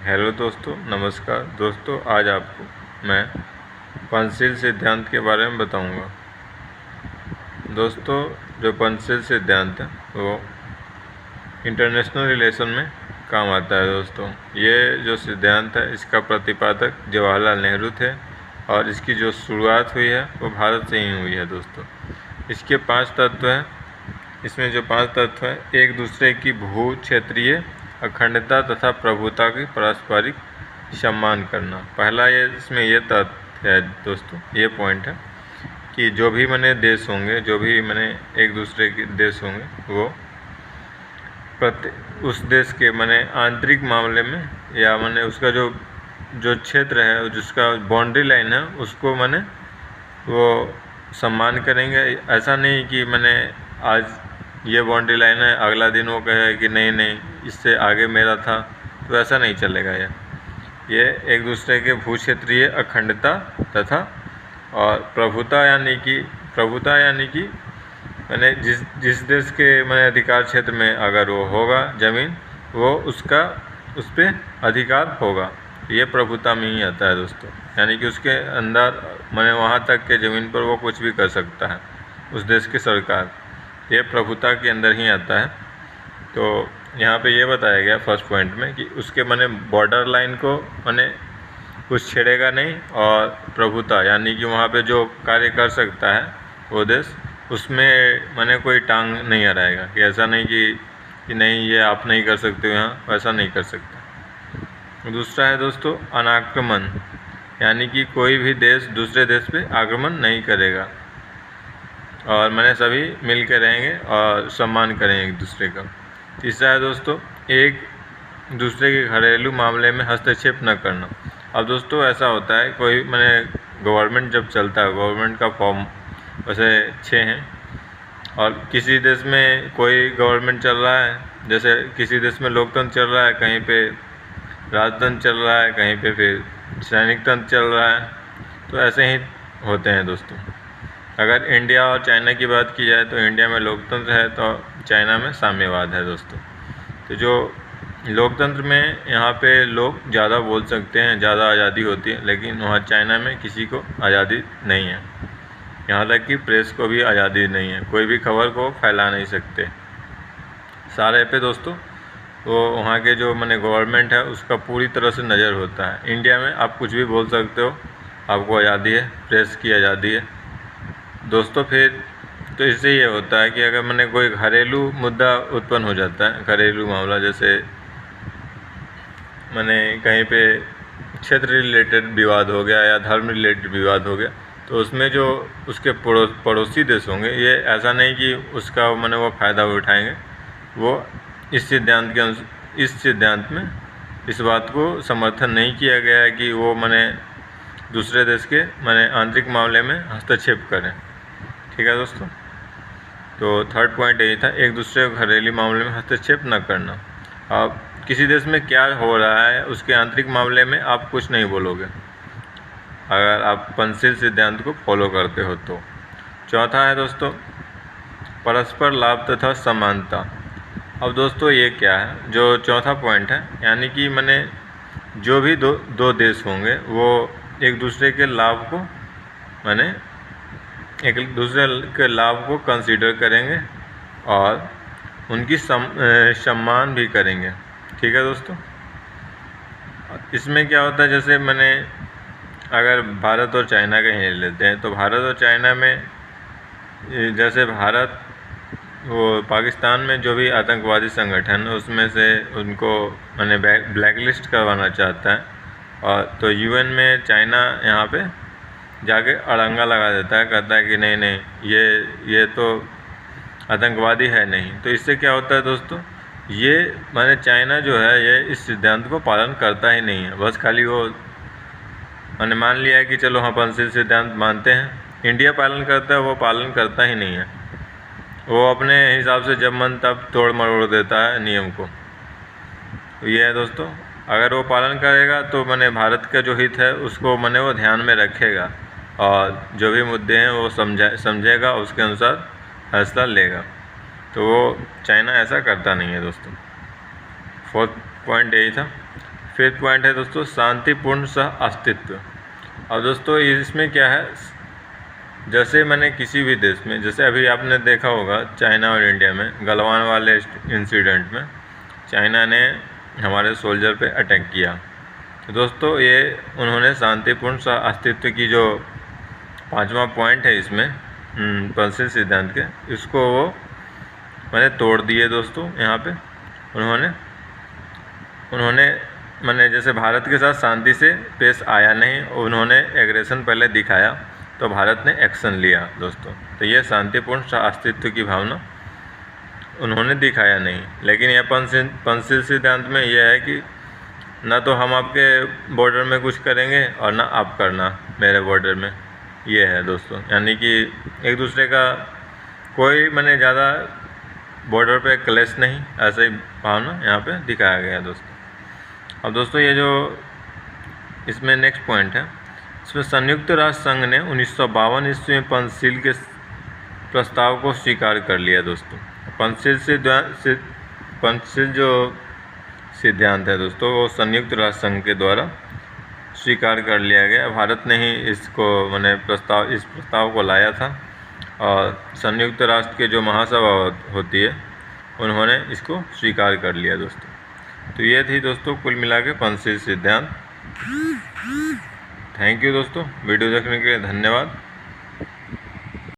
Hello दोस्तों, नमस्कार दोस्तों। आज आपको मैं पंचशील सिद्धांत के बारे में बताऊंगा। दोस्तों, जो पंचशील सिद्धांत है वो इंटरनेशनल रिलेशन में काम आता है। दोस्तों, ये जो सिद्धांत है इसका प्रतिपादक जवाहरलाल नेहरू थे और इसकी जो शुरुआत हुई है वो भारत से ही हुई है। दोस्तों, इसके 5 तत्व हैं। इसमें जो 5 तत्व हैं, एक दूसरे की भू क्षेत्रीय अखंडता तथा प्रभुता की पारस्परिक सम्मान करना। पहला इसमें ये तथ्य है दोस्तों, ये पॉइंट है कि जो भी देश होंगे, जो भी एक दूसरे के देश होंगे, वो उस देश के आंतरिक मामले में या उसका जो क्षेत्र है, जिसका बाउंड्री लाइन है, उसको वो सम्मान करेंगे। ऐसा नहीं कि आज ये बाउंड्री लाइन है, अगला दिन वो कहे कि नहीं इससे आगे मेरा था, तो ऐसा नहीं चलेगा। ये एक दूसरे के भू क्षेत्रीय अखंडता तथा और प्रभुता यानी कि जिस देश के अधिकार क्षेत्र में अगर वो होगा ज़मीन, वो उस पर अधिकार होगा। ये प्रभुता में ही आता है दोस्तों, यानी कि उसके अंदर वहाँ तक के ज़मीन पर वो कुछ भी कर सकता है, उस देश की सरकार। ये प्रभुता के अंदर ही आता है। तो यहाँ पे ये बताया गया फर्स्ट पॉइंट में कि उसके बॉर्डर लाइन को कुछ छेड़ेगा नहीं, और प्रभुता यानी कि वहाँ पे जो कार्य कर सकता है वो देश, उसमें कोई टांग नहीं अड़ाएगा कि ऐसा नहीं कि नहीं ये आप नहीं कर सकते हो, यहाँ वैसा नहीं कर सकता। दूसरा है दोस्तों अनाक्रमण, यानी कि कोई भी देश दूसरे देश पे आक्रमण नहीं करेगा, और सभी मिल के रहेंगे और सम्मान करेंगे एक दूसरे का। तीसरा है दोस्तों एक दूसरे के घरेलू मामले में हस्तक्षेप न करना। अब दोस्तों ऐसा होता है, कोई गवर्नमेंट जब चलता है, गवर्नमेंट का फॉर्म वैसे 6 हैं, और किसी देश में कोई गवर्नमेंट चल रहा है, जैसे किसी देश में लोकतंत्र चल रहा है, कहीं पे राजतंत्र चल रहा है, कहीं पे फिर सैनिक तंत्र चल रहा है, तो ऐसे ही होते हैं दोस्तों। अगर इंडिया और चाइना की बात की जाए तो इंडिया में लोकतंत्र है, तो चाइना में साम्यवाद है दोस्तों। तो जो लोकतंत्र में यहाँ पे लोग ज़्यादा बोल सकते हैं, ज़्यादा आज़ादी होती है, लेकिन वहाँ चाइना में किसी को आज़ादी नहीं है। यहाँ तक कि प्रेस को भी आज़ादी नहीं है, कोई भी खबर को फैला नहीं सकते सारे पे दोस्तों। वो वहाँ के जो गवर्नमेंट है उसका पूरी तरह से नज़र होता है। इंडिया में आप कुछ भी बोल सकते हो, आपको आज़ादी है, प्रेस की आज़ादी है दोस्तों। फिर तो इससे ये होता है कि अगर कोई घरेलू मुद्दा उत्पन्न हो जाता है, घरेलू मामला, जैसे कहीं पे क्षेत्र रिलेटेड विवाद हो गया या धर्म रिलेटेड विवाद हो गया, तो उसमें जो उसके पड़ोसी देश होंगे, ये ऐसा नहीं कि उसका वो फ़ायदा उठाएंगे। वो इस सिद्धांत में इस बात को समर्थन नहीं किया गया है कि वो दूसरे देश के आंतरिक मामले में हस्तक्षेप करें। ठीक है दोस्तों, तो थर्ड पॉइंट यही था, एक दूसरे को घरेलू मामले में हस्तक्षेप न करना। अब किसी देश में क्या हो रहा है उसके आंतरिक मामले में आप कुछ नहीं बोलोगे, अगर आप पंचशील सिद्धांत को फॉलो करते हो तो। चौथा है दोस्तों परस्पर लाभ तथा समानता। अब दोस्तों ये क्या है, जो चौथा पॉइंट है, यानी कि जो भी दो देश होंगे वो एक दूसरे के लाभ को एक दूसरे के लाभ को कंसीडर करेंगे और उनकी सम्मान भी करेंगे। ठीक है दोस्तों, इसमें क्या होता है, जैसे अगर भारत और चाइना का ही लेते हैं, तो भारत और चाइना में जैसे भारत वो पाकिस्तान में जो भी आतंकवादी संगठन है उसमें से उनको ब्लैक लिस्ट करवाना चाहता है, और तो यूएन में चाइना यहाँ पे जाके अड़ंगा लगा देता है, कहता है कि नहीं ये तो आतंकवादी है नहीं। तो इससे क्या होता है दोस्तों, ये चाइना जो है ये इस सिद्धांत को पालन करता ही नहीं है, बस खाली वो मान लिया है कि चलो हाँ पंचशील सिद्धांत मानते हैं। इंडिया पालन करता है, वो पालन करता ही नहीं है, वो अपने हिसाब से जब मन तब तोड़ मरोड़ देता है नियम को। तो ये है दोस्तों, अगर वो पालन करेगा तो भारत का जो हित है उसको वो ध्यान में रखेगा, और जो भी मुद्दे हैं वो समझेगा, उसके अनुसार फैसला लेगा। तो वो चाइना ऐसा करता नहीं है दोस्तों। फोर्थ पॉइंट यही था। 5th पॉइंट है दोस्तों शांतिपूर्ण सह अस्तित्व। अब दोस्तों इसमें क्या है, जैसे मैंने किसी भी देश में, जैसे अभी आपने देखा होगा चाइना और इंडिया में गलवान वाले इंसिडेंट में चाइना ने हमारे सोल्जर पे अटैक किया। तो दोस्तों ये उन्होंने शांतिपूर्ण सह अस्तित्व की जो 5वां पॉइंट है इसमें पंसिल सिद्धांत के, इसको वो मैंने तोड़ दिए दोस्तों। यहाँ पे उन्होंने मैंने जैसे भारत के साथ शांति से पेश आया नहीं, उन्होंने एग्रेशन पहले दिखाया तो भारत ने एक्शन लिया दोस्तों। तो ये शांतिपूर्ण सह अस्तित्व की भावना उन्होंने दिखाया नहीं। लेकिन यह पंसिल सिद्धांत में यह है कि ना तो हम आपके बॉर्डर में कुछ करेंगे और ना आप करना मेरे बॉर्डर में, ये है दोस्तों। यानी कि एक दूसरे का कोई मैंने ज़्यादा बॉर्डर पे क्लैश नहीं, ऐसा ही भावना यहाँ पे दिखाया गया दोस्तों। अब दोस्तों ये जो इसमें नेक्स्ट पॉइंट है, इसमें संयुक्त राष्ट्र संघ ने 1952 ईस्वी में पंचशील के प्रस्ताव को स्वीकार कर लिया दोस्तों। पंचशील जो सिद्धांत है दोस्तों वो संयुक्त राष्ट्र संघ के द्वारा स्वीकार कर लिया गया। भारत ने ही इसको मैंने इस प्रस्ताव को लाया था और संयुक्त राष्ट्र के जो महासभा होती है उन्होंने इसको स्वीकार कर लिया दोस्तों। तो ये थी दोस्तों कुल मिला के पंचशील सिद्धांत। थैंक यू दोस्तों, वीडियो देखने के लिए धन्यवाद।